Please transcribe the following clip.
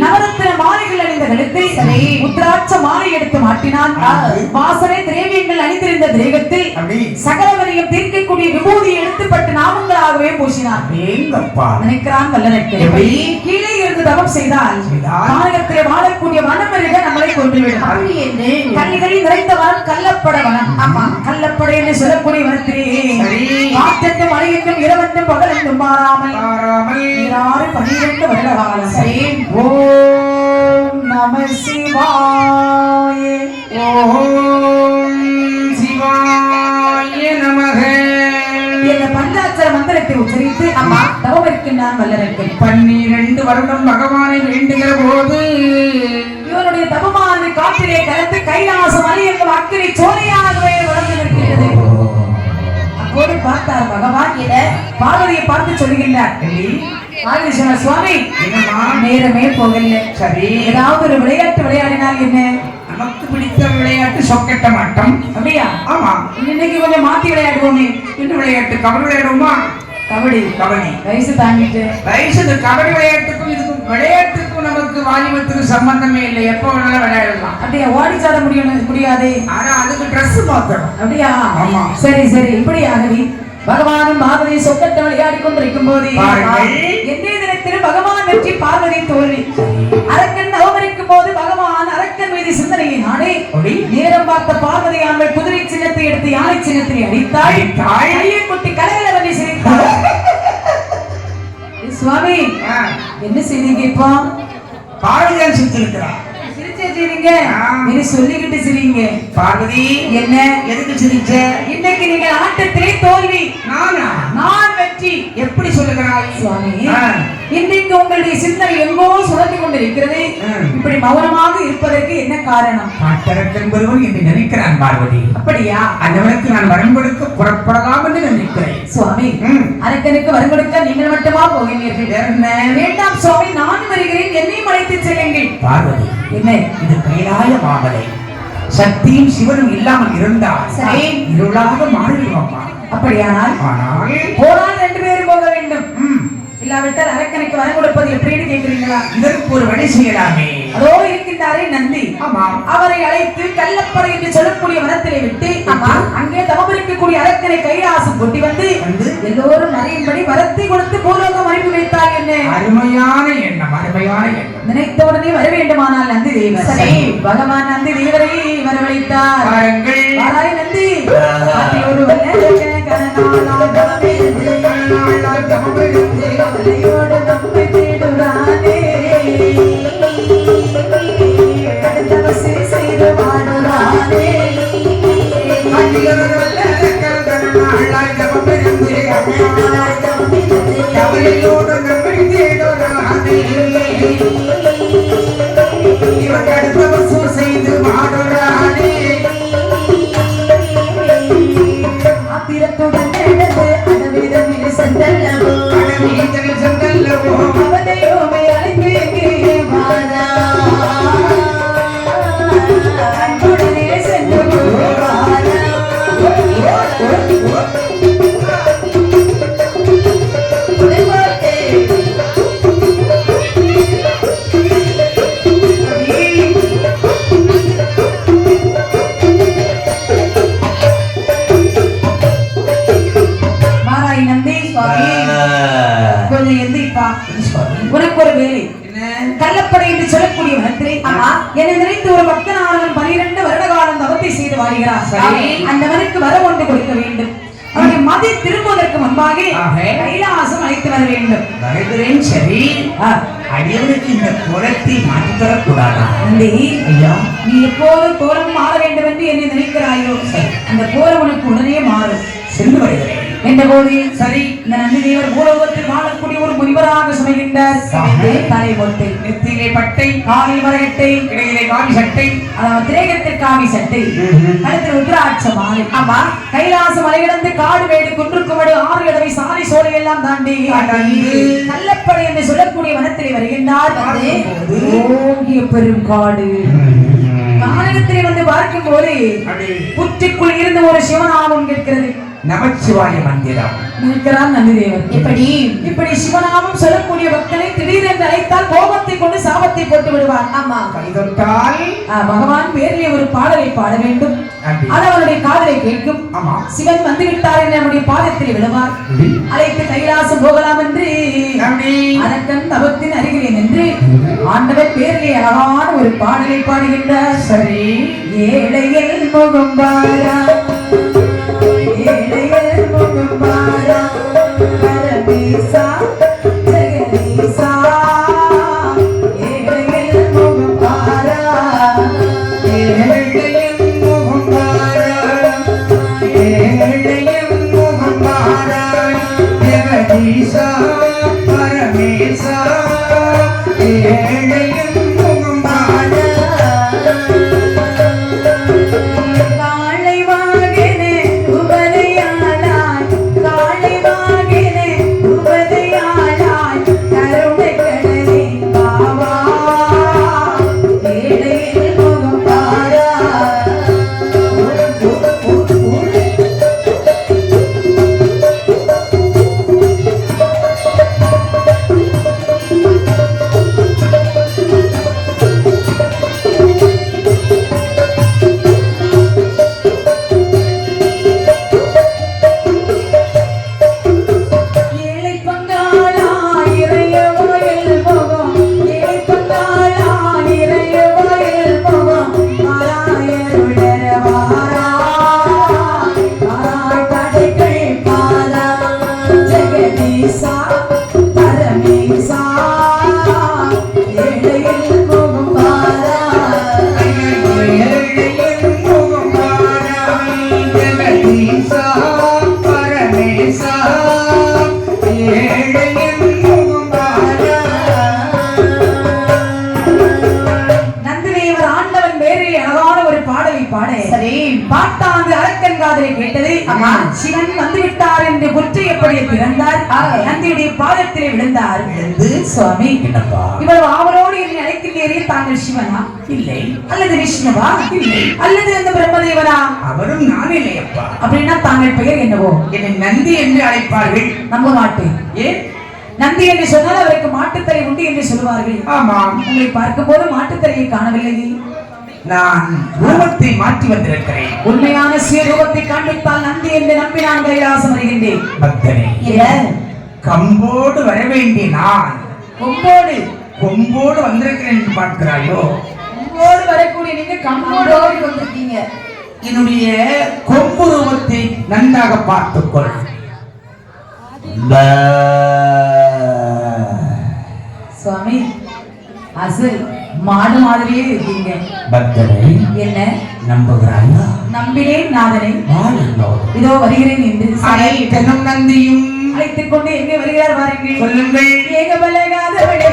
நவரத்தின மாலைகள் அணிந்த கழுத்தில் உத்ராட்ச மாலை எடுத்து மாட்டினான். வாசனை திரவியங்கள் அணிந்திருந்த தேகத்தில் சகலவரையும் தீர்க்கக்கூடிய விபூதியை எடுத்துப்பட்டு நாமங்களாகவே பூசினார். நினைக்கிறான் வல்லனக்கு கீழே இருந்து தவம் செய்தால் மாநிலத்திலே வாழக்கூடிய வனமிருக நம்மளை கொண்டுவிடும். கல்லிகளில் நிறைந்த வனம் கள்ளப்பட வனம். ஆமா, கள்ளப்படை என்று சொல்லக்கூடிய வனத்திலே காற்றென்றும் மழையென்றும் இரவென்றும் பகலென்றும் மாறாமல் 12 வருட காலம். ஓம் நம சிவாய. ஓம் சிவாய நமக. இந்த பஞ்சாட்சர மந்திரத்தை உச்சரித்து அம்மா தவம் இருக்கின்றான் வல்லரக்கு. 12 வருடம் பகவானை வேண்டுகிற போது இவனுடைய தவமானது காற்றிலே கலந்து கைலாச மலையெங்கும் அக்கினி சோலையாகவே வளர்ந்து நிற்கிறது. அப்போது பார்த்தார் பகவான் என பார்வதியை பார்த்து சொல்லுகின்றார். சுவாமி, நேரமே போகல. சரி, ஏதாவது ஒரு விளையாட்டு விளையாடினால் என்ன? நமக்கு பிடித்த விளையாட்டு சொக்கட்ட மாட்டோம். அப்படியா? ஆமா. இன்னைக்கு கொஞ்சம் மாத்தி விளையாடுவோமே. என்ன விளையாட்டு? கபடி விளையாடுவோமா? கபடி. கபடி வயசு தாண்டிட்டு வயசு. கபடி விளையாட்டுக்கும் இதுக்கும் விளையாட்டுக்கும் நமக்கு வாலிபத்துக்கு சம்பந்தமே இல்லை. எப்ப வேணாலும் விளையாடலாம். அப்படியா? ஓடி சாட முடியாது. ஆனா அதுக்கு ட்ரெஸ் மாத்தணும். அப்படியா? ஆமா. சரி சரி. இப்படியாகவே பகவானும் பார்வதி சொக்கட்ட விளையாடி கொண்டிருக்கும் போது எந்தே தினத்திலும் பகவான் வெற்றி பார்வதி தோல்வி. அரக்கன் தவமரிக்கும் போது பகவான் அரக்கன் மீது சிந்தனையை நாடே நேரம் பார்த்த பார்வதியானவள் குதிரை சின்னத்தை எடுத்து யானை சின்னத்தை அடித்தாள். கையை கொட்டி கலையில வந்து சிரித்தாள். சுவாமி, என்ன செய்தீங்க? இப்போ பார்வதியான் சிரித்திருக்கிறார். சொல்லிக்கிட்டு சிரிங்க. பார்வதி, என்ன எதுக்கு சிரிச்ச? இன்னைக்கு நீங்கள் ஆட்டத்திலே தோல்வி, நான் வெற்றி. எப்படி சொல்லுகிறாய்? சுவாமி, இன்னைக்கு உங்களுடைய சிந்தனை எங்கோ சுழந்து கொண்டிருக்கிறது. இப்படி மௌனமாக இருப்பதற்கு என்ன காரணம்? என்பவன் என்று நினைக்கிறான் பார்வதி. அப்படியா? அதற்கு நான் வரம் கொடுக்க புறப்படலாம் என்று நினைக்கிறேன். சுவாமி, அரக்கனுக்கு வரம் கொடுக்க நீங்கள் மட்டுமா போகிறீர்கள்? வேண்டாம் சுவாமி, நான் வருகிறேன். என்னையும் அழைத்து செல்லுங்கள். பார்வதி, என்ன இது கைலாய மாமலை. சக்தியும் சிவனும் இல்லாமல் இருந்தால் இருளாக மாறிடுவோம். அப்படியானால் போனால் 2 பேரும் போக வேண்டும். இல்லாவிட்டால் அரக்கனுக்கு வரம் கொடுப்பது எப்படின்னு கேட்கிறீங்களா? இதற்கு ஒரு வழி செய்யலாமே. அதோ இருக்கின்றாரே நந்தி. அவரை அழைத்து கள்ளப்படை என்று சொல்லக்கூடிய வனத்திலே விட்டு அங்கே தவமிருக்கக்கூடிய அரக்கனை கைலாசம் கொட்டி வந்து எல்லோரும் அறியும்படி வரத்தை கொடுத்து பூலோகம் அனுப்பி வைத்தார். என்ன அருமையான எண்ணம், அருமையான எண்ணம். நினைத்த உடனே வர வேண்டுமானால் நந்தி தேவர். சரி, பகவான் நந்தி தேவரை வரவழைத்தார். நந்தி ஒரு நம்மை தேடுறானே, செய்து வாடுறானே. ஆத்திரத்துடன் நடந்து அடவிதமில் சென்றல்லவோ, அவதையோமே அழைப்பேனே வாரா. அன்புடனே சென்று வாரா. உனக்கு ஒரு வேலை. கள்ளப்படை என்று சொல்லக்கூடிய வனத்திலே என்னை நினைத்து ஒரு பக்தனானவன் 12 வருட காலம் தவத்தை செய்து வாடுகிறார். அந்த மனுக்கு வரம் ஒன்று கொடுக்க வேண்டும். அவருடைய மதி திரும்புவதற்கு முன்பாக கைலாசம் அழைத்து வர வேண்டும். வருகிறேன். சரி, ஆ, அடியவனுக்கு இந்த கோலத்தை மாற்றித் தரக்கூடாதா? நந்தி, ஐயா, நீ எப்போது கோலம் மாற வேண்டும் என்று என்னை நினைக்கிறாயோ அந்த கோலம் உனக்கு உடனே மாறும். சென்று வருகிறேன் என்ற போது சரி. இந்த நந்தி தேவர் பூலோகத்தில் வாழக்கூடிய ஒரு முனிவராக சுமைகின்றார். சாமி. தலை மொட்டை, நெத்தியிலே பட்டை, காலில் மரகட்டை, இடையிலே காவி சட்டை, திரேகத்தில் காவி சட்டை, கழுத்தில் ருத்ராட்ச மாலை. ஆமா, கைலாச மலையிடந்து காடு மேடு குன்றுக்குமடு ஆறு இடவை சாலை சோலை எல்லாம் தாண்டி கள்ளப்படை என்று சொல்லக்கூடிய வனத்திலே வருகின்றார். ஓங்கிய பெரும் காடு கானகத்திலே வந்து பார்க்கும் போது புற்றிக்குள் இருந்து ஒரு சிவநாமம் கேட்கிறது. நமச்சிவாய மந்திரம் நிற்கிறார் நந்திதேவர். இப்படி சிவநாமம் சொல்லக்கூடிய பக்தனை திடீரென்று அழைத்தால் கோபத்தை கொண்டு சாபத்தை போட்டு விடுவார். ஆமா, கைதொட்டால் பகவான் பேரிலே ஒரு பாடலை பாட வேண்டும். அது அவருடைய காதலை கேட்கும். ஆமா, சிவன் வந்து விட்டார் என்று நம்முடைய பாதத்தில் விடுவார். அழைத்து கைலாசம் போகலாம் என்று அதற்கன் தவத்தின் அருகிலே நின்று ஆண்டவர் பேரிலே அழகான ஒரு பாடலை பாடுகின்றார். சரி. ஏழையல் முகம் பாரா, ஏழையல் முகம் பாரா, பரமேசா ஜெகதீசா, ஏழையல் முகம் பாரா, ஏழையல் முகம் பாரா, ஏழையல் முகம் பாரா, ஜெகதீசா பரமேசா, ஏழையல் முகம் பாரா. காளை வாகினே உபதையாளாய், காளை வாகினே உபதையாளாய், கருணை கடலே பாவா, ஏழையில் முகம் பாரா. ஏழை பங்காளா இறைய வயல் முகம், ஏழை பங்காளா இறைய வயல் முகம், மாராயருடர வாரா, மாராய் தடைகள் பாரா, ஜெகதீசா பரமேசா, ஏழையில் முகம் பாரா. ஏழையல் முகம் பாரா, ஜெகதீசா பரமேசா, ஏழையல் முகம் பாரா. நந்திதேவர் ஆண்டவன் பேரில் அழகான ஒரு பாடலை பாட சரி பாட்டாந்து அரக்கன் காதலை கேட்டது. ஆமா. சிவன் வந்து விட்டார் என்று புற்று எப்படி பிறந்தார். நந்தியுடைய பாதத்திலே விழுந்தார். சுவாமி, என்னப்பா? இவர் அவரோடு என்னை அழைக்கின்றீரே, தாங்கள் சிவனா இல்லை, அல்லது விஷ்ணுவா இல்லை, அல்லது அந்த பிரம்மதேவனா? அவரும் நான் இல்லையப்பா. அப்படின்னா தாங்கள் பெயர் என்னவோ? என்னை நந்தி என்று அழைப்பார்கள். நம்ப மாட்டேன். ஏன்? நந்தி என்று சொன்னால் அவருக்கு மாட்டுத்தலை உண்டு என்று சொல்வார்கள். ஆமாம், உங்களை பார்க்கும் போது மாட்டுத்தலையை காணவில்லை. நான் ரூபத்தை மாற்றி வந்திருக்கிறேன். உண்மையான சுயரூபத்தை காண்பித்தால் நந்தி என்று நம்பி நான் கைலாசம் வருகின்றேன். பக்தனே, கம்போடு வர வேண்டிய நான் கொம்போடு கொம்போடு வந்திருக்கிறேன் என்று பார்க்கிறாயோ? கொம்போடு வரக்கூடிய நீங்க கம்போடு வந்திருக்கீங்க. என்னுடைய கொம்பு ரூபத்தை நன்றாக பார்த்துக்கொள். சுவாமி, அசல் மாடு மாதிரியே இருக்கீங்க. பக்தனை என்ன நம்புகிறாயா? நம்பினேன் நாதனை. வாருங்களோ. இதோ வருகிறேன் என்று அனைத்தனும் நந்தியும் அழைத்துக் கொண்டு எங்கே வருகிறார் பாருங்கள். சொல்லுங்கள். ஏகபலகாதவளே